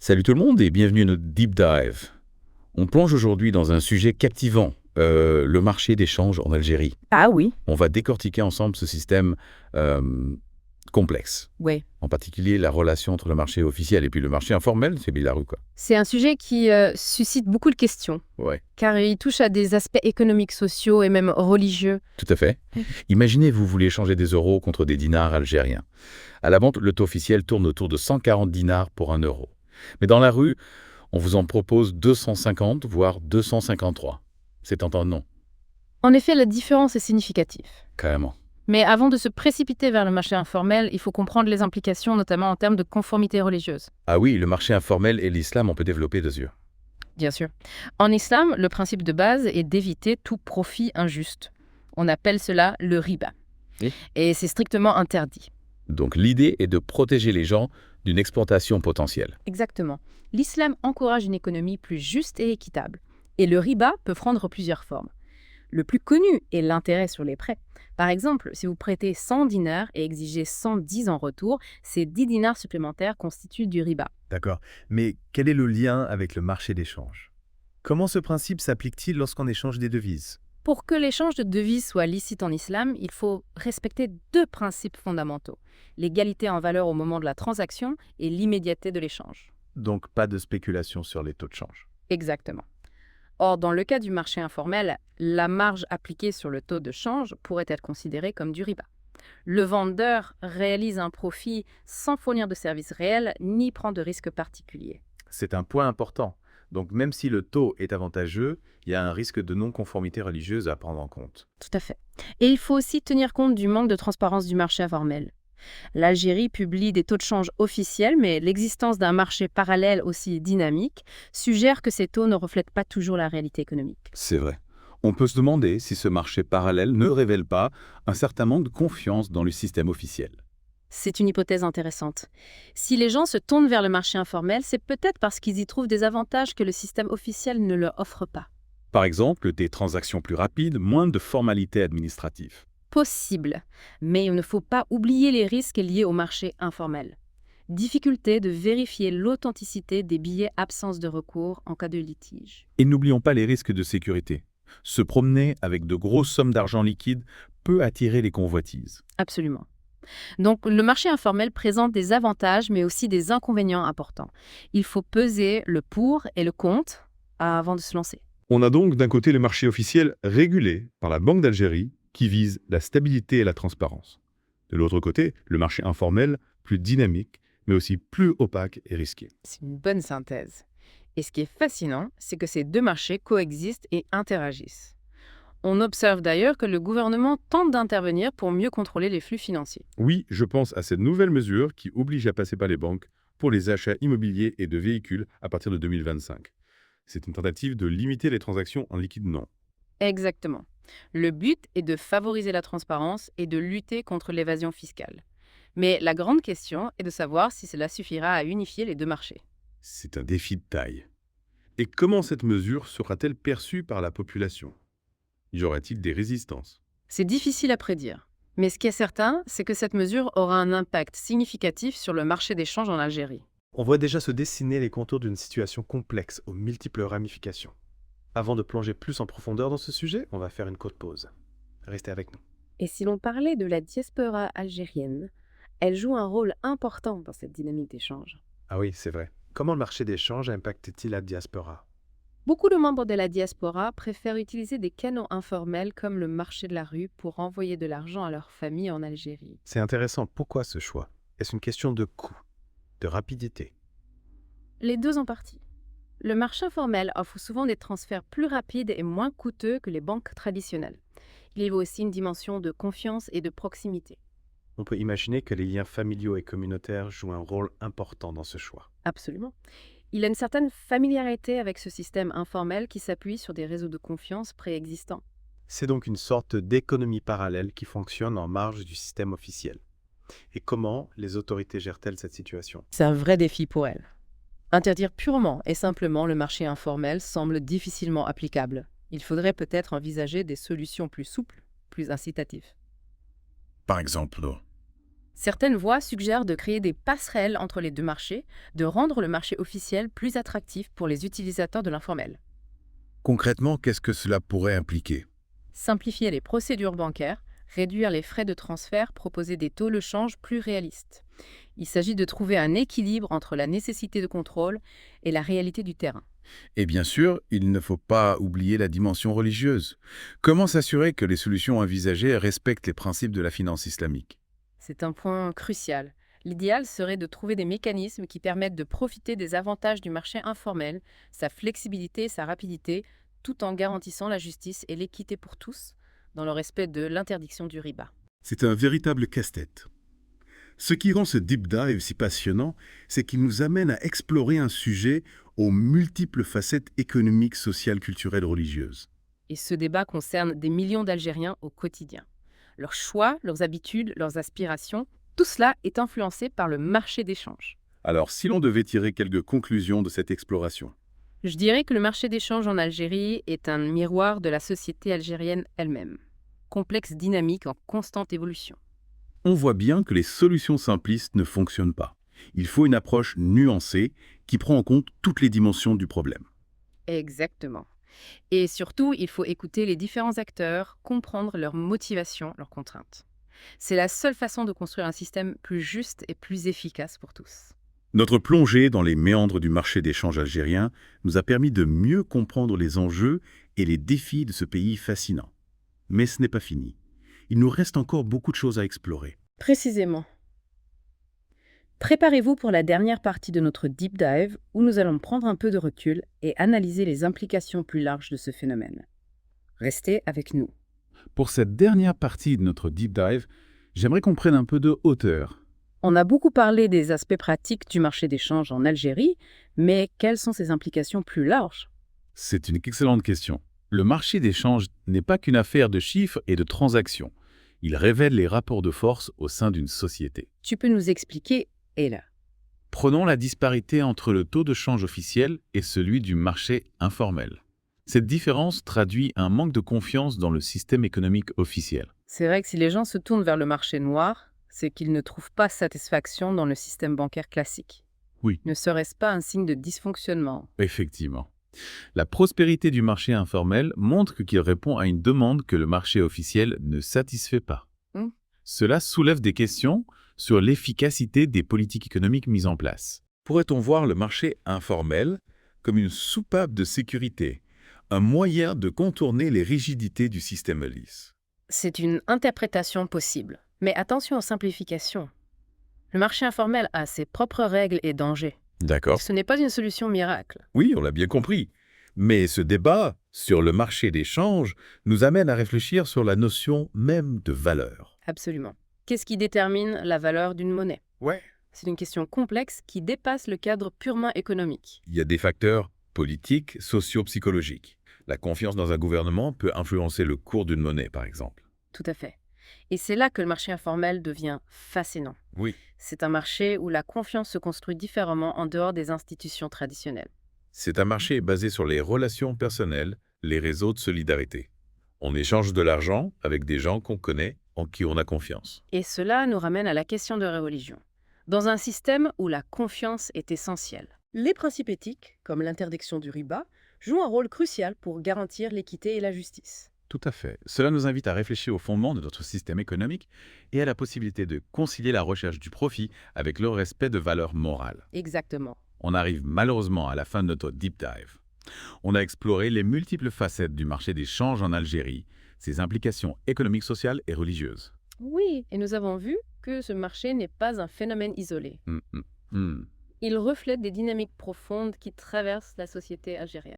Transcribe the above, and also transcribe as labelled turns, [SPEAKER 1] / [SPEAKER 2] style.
[SPEAKER 1] Salut tout le monde et bienvenue à notre Deep Dive. On plonge aujourd'hui dans un sujet captivant, le marché d'échange en Algérie.
[SPEAKER 2] Ah oui,
[SPEAKER 1] On va décortiquer ensemble ce système euh, complexe,
[SPEAKER 2] ouais.
[SPEAKER 1] en particulier la relation entre le marché officiel et puis le marché informel, c'est Bilarru quoi.
[SPEAKER 2] C'est un sujet qui suscite beaucoup de questions,
[SPEAKER 1] Ouais,
[SPEAKER 2] car il touche à des aspects économiques, sociaux et même religieux.
[SPEAKER 1] tout à fait. Imaginez vous voulez échanger des euros contre des dinars algériens. À la vente, le taux officiel tourne autour de 140 dinars pour 1 euro. Mais dans la rue, on vous en propose 250, voire 253. C'est tentant, non?
[SPEAKER 2] En effet, la différence est significative.
[SPEAKER 1] Carrément.
[SPEAKER 2] Mais avant de se précipiter vers le marché informel, il faut comprendre les implications, notamment en termes de conformité religieuse.
[SPEAKER 1] Ah oui, le marché informel et l'islam, on peut développer dessus.
[SPEAKER 2] Bien sûr. En islam, le principe de base est d'éviter tout profit injuste. On appelle cela le riba.
[SPEAKER 1] Oui.
[SPEAKER 2] Et c'est strictement interdit.
[SPEAKER 1] Donc l'idée est de protéger les gens d'une exploitation potentielle.
[SPEAKER 2] Exactement. L'islam encourage une économie plus juste et équitable. Et le riba peut prendre plusieurs formes. Le plus connu est l'intérêt sur les prêts. Par exemple, si vous prêtez 100 dinars et exigez 110 en retour, ces 10 dinars supplémentaires constituent du riba.
[SPEAKER 3] D'accord. Mais quel est le lien avec le marché d'échange? Comment ce principe s'applique-t-il lorsqu'on échange des devises?
[SPEAKER 2] Pour que l'échange de devises soit licite en islam, il faut respecter deux principes fondamentaux. L'égalité en valeur au moment de la transaction et l'immédiateté de l'échange.
[SPEAKER 3] Donc pas de spéculation sur les taux de change.
[SPEAKER 2] Exactement. Or, dans le cas du marché informel, la marge appliquée sur le taux de change pourrait être considérée comme du riba. Le vendeur réalise un profit sans fournir de service réel ni prendre de risque particulier.
[SPEAKER 3] C'est un point important. Donc même si le taux est avantageux, il y a un risque de non-conformité religieuse à prendre en compte.
[SPEAKER 2] Tout à fait. Et il faut aussi tenir compte du manque de transparence du marché informel. L'Algérie publie des taux de change officiels, mais l'existence d'un marché parallèle aussi dynamique suggère que ces taux ne reflètent pas toujours la réalité économique.
[SPEAKER 1] C'est vrai. On peut se demander si ce marché parallèle ne révèle pas un certain manque de confiance dans le système officiel.
[SPEAKER 2] C'est une hypothèse intéressante. Si les gens se tournent vers le marché informel, c'est peut-être parce qu'ils y trouvent des avantages que le système officiel ne leur offre pas.
[SPEAKER 1] Par exemple, des transactions plus rapides, moins de formalités administratives.
[SPEAKER 2] Possible, mais il ne faut pas oublier les risques liés au marché informel. Difficulté de vérifier l'authenticité des billets, absence de recours en cas de litige.
[SPEAKER 1] Et n'oublions pas les risques de sécurité. Se promener avec de grosses sommes d'argent liquide peut attirer les convoitises.
[SPEAKER 2] Absolument. Donc le marché informel présente des avantages mais aussi des inconvénients importants. Il faut peser le pour et le contre avant de se lancer.
[SPEAKER 4] On a donc d'un côté le marché officiel régulé par la Banque d'Algérie qui vise la stabilité et la transparence. De l'autre côté, le marché informel, plus dynamique, mais aussi plus opaque et risqué.
[SPEAKER 2] C'est une bonne synthèse. Et ce qui est fascinant, c'est que ces deux marchés coexistent et interagissent. On observe d'ailleurs que le gouvernement tente d'intervenir pour mieux contrôler les flux financiers.
[SPEAKER 4] Oui, je pense à cette nouvelle mesure qui oblige à passer par les banques pour les achats immobiliers et de véhicules à partir de 2025. C'est une tentative de limiter les transactions en liquide non.
[SPEAKER 2] Exactement. Le but est de favoriser la transparence et de lutter contre l'évasion fiscale. Mais la grande question est de savoir si cela suffira à unifier les deux marchés.
[SPEAKER 4] C'est un défi de taille. Et comment cette mesure sera-t-elle perçue par la population? Y aura-t-il des résistances?
[SPEAKER 2] C'est difficile à prédire. Mais ce qui est certain, c'est que cette mesure aura un impact significatif sur le marché des changes en Algérie.
[SPEAKER 3] On voit déjà se dessiner les contours d'une situation complexe aux multiples ramifications. Avant de plonger plus en profondeur dans ce sujet, on va faire une courte pause. Restez avec nous.
[SPEAKER 2] Et si l'on parlait de la diaspora algérienne, elle joue un rôle important dans cette dynamique d'échange.
[SPEAKER 3] Ah oui, c'est vrai. Comment le marché d'échange impacte-t-il la diaspora?
[SPEAKER 2] Beaucoup de membres de la diaspora préfèrent utiliser des canaux informels comme le marché de la rue pour envoyer de l'argent à leur famille en Algérie.
[SPEAKER 3] C'est intéressant. Pourquoi ce choix? Est-ce une question de coût, de rapidité?
[SPEAKER 2] Les deux en partie. Le marché informel offre souvent des transferts plus rapides et moins coûteux que les banques traditionnelles. Il y a aussi une dimension de confiance et de proximité.
[SPEAKER 3] On peut imaginer que les liens familiaux et communautaires jouent un rôle important dans ce choix.
[SPEAKER 2] Absolument. Il a une certaine familiarité avec ce système informel qui s'appuie sur des réseaux de confiance préexistants.
[SPEAKER 3] C'est donc une sorte d'économie parallèle qui fonctionne en marge du système officiel. Et comment les autorités gèrent-elles cette situation?
[SPEAKER 2] C'est un vrai défi pour elles. Interdire purement et simplement le marché informel semble difficilement applicable. Il faudrait peut-être envisager des solutions plus souples, plus incitatives.
[SPEAKER 1] Par exemple,
[SPEAKER 2] Certaines voies suggèrent de créer des passerelles entre les deux marchés, de rendre le marché officiel plus attractif pour les utilisateurs de l'informel.
[SPEAKER 5] Concrètement, qu'est-ce que cela pourrait impliquer?
[SPEAKER 2] Simplifier les procédures bancaires, réduire les frais de transfert, proposer des taux de change plus réalistes. Il s'agit de trouver un équilibre entre la nécessité de contrôle et la réalité du terrain.
[SPEAKER 5] Et bien sûr, il ne faut pas oublier la dimension religieuse. Comment s'assurer que les solutions envisagées respectent les principes de la finance islamique?
[SPEAKER 2] C'est un point crucial. L'idéal serait de trouver des mécanismes qui permettent de profiter des avantages du marché informel, sa flexibilité et sa rapidité, tout en garantissant la justice et l'équité pour tous, dans le respect de l'interdiction du riba.
[SPEAKER 6] C'est un véritable casse-tête. Ce qui rend ce deep dive si passionnant, c'est qu'il nous amène à explorer un sujet aux multiples facettes économiques, sociales, culturelles, religieuses.
[SPEAKER 2] Et ce débat concerne des millions d'Algériens au quotidien. Leurs choix, leurs habitudes, leurs aspirations, tout cela est influencé par le marché d'échange.
[SPEAKER 6] Alors, si l'on devait tirer quelques conclusions de cette exploration,
[SPEAKER 2] Je dirais que le marché d'échange en Algérie est un miroir de la société algérienne elle-même. Complexe dynamique en constante évolution.
[SPEAKER 6] on voit bien que les solutions simplistes ne fonctionnent pas. Il faut une approche nuancée qui prend en compte toutes les dimensions du problème.
[SPEAKER 2] Exactement. Et surtout, il faut écouter les différents acteurs, comprendre leurs motivations, leurs contraintes. C'est la seule façon de construire un système plus juste et plus efficace pour tous.
[SPEAKER 6] Notre plongée dans les méandres du marché d'échange algérien nous a permis de mieux comprendre les enjeux et les défis de ce pays fascinant. Mais ce n'est pas fini. Il nous reste encore beaucoup de choses à explorer.
[SPEAKER 2] Précisément. Préparez-vous pour la dernière partie de notre deep dive où nous allons prendre un peu de recul et analyser les implications plus larges de ce phénomène. Restez avec nous.
[SPEAKER 4] Pour cette dernière partie de notre deep dive, j'aimerais qu'on prenne un peu de hauteur.
[SPEAKER 2] On a beaucoup parlé des aspects pratiques du marché d'échange en Algérie, mais quelles sont ses implications plus larges?
[SPEAKER 4] C'est une excellente question. Le marché d'échange n'est pas qu'une affaire de chiffres et de transactions. Il révèle les rapports de force au sein d'une société.
[SPEAKER 2] Tu peux nous expliquer, Ella?
[SPEAKER 4] Prenons la disparité entre le taux de change officiel et celui du marché informel. Cette différence traduit un manque de confiance dans le système économique officiel.
[SPEAKER 2] C'est vrai que si les gens se tournent vers le marché noir, c'est qu'ils ne trouvent pas satisfaction dans le système bancaire classique.
[SPEAKER 4] Oui.
[SPEAKER 2] Ne serait-ce pas un signe de dysfonctionnement?
[SPEAKER 4] Effectivement. La prospérité du marché informel montre qu'il répond à une demande que le marché officiel ne satisfait pas. Cela soulève des questions sur l'efficacité des politiques économiques mises en place.
[SPEAKER 5] Pourrait-on voir le marché informel comme une soupape de sécurité, un moyen de contourner les rigidités du système lisse?
[SPEAKER 2] C'est une interprétation possible. Mais attention aux simplifications. Le marché informel a ses propres règles et dangers.
[SPEAKER 5] D'accord.
[SPEAKER 2] Ce n'est pas une solution miracle.
[SPEAKER 5] Oui, on l'a bien compris. Mais ce débat sur le marché d'échange nous amène à réfléchir sur la notion même de valeur.
[SPEAKER 2] Absolument. Qu'est-ce qui détermine la valeur d'une monnaie?
[SPEAKER 5] Ouais.
[SPEAKER 2] C'est une question complexe qui dépasse le cadre purement économique.
[SPEAKER 5] Il y a des facteurs politiques, socio-psychologiques. La confiance dans un gouvernement peut influencer le cours d'une monnaie, par exemple.
[SPEAKER 2] Tout à fait. Et c'est là que le marché informel devient fascinant.
[SPEAKER 5] Oui.
[SPEAKER 2] C'est un marché où la confiance se construit différemment en dehors des institutions traditionnelles.
[SPEAKER 5] C'est un marché basé sur les relations personnelles, les réseaux de solidarité. On échange de l'argent avec des gens qu'on connaît, en qui on a confiance.
[SPEAKER 2] Et cela nous ramène à la question de la religion. Dans un système où la confiance est essentielle, les principes éthiques, comme l'interdiction du riba, jouent un rôle crucial pour garantir l'équité et la justice.
[SPEAKER 4] Tout à fait. Cela nous invite à réfléchir au fondement de notre système économique et à la possibilité de concilier la recherche du profit avec le respect de valeurs morales.
[SPEAKER 2] Exactement.
[SPEAKER 4] On arrive malheureusement à la fin de notre deep dive. On a exploré les multiples facettes du marché des changes en Algérie, ses implications économiques, sociales et religieuses.
[SPEAKER 2] Oui, et nous avons vu que ce marché n'est pas un phénomène isolé. Il reflète des dynamiques profondes qui traversent la société algérienne.